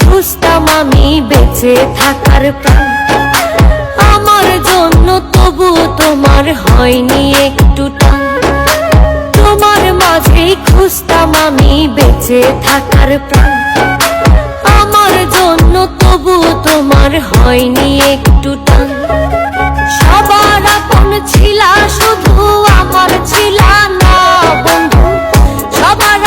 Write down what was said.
খুঁজতাম আমি বেঁচে থাকার প্রাণ। আমার জন্য তবু তোমার হয়নি একটু টান। তোমার মাঝেই খুঁজতাম আমি বেঁচে থাকার প্রাণ। আমার জন্য তবু তোমার হয়নি একটু টান। সবার আপন ছিলা শুধু আমার ছিলা না বন্ধু, সবার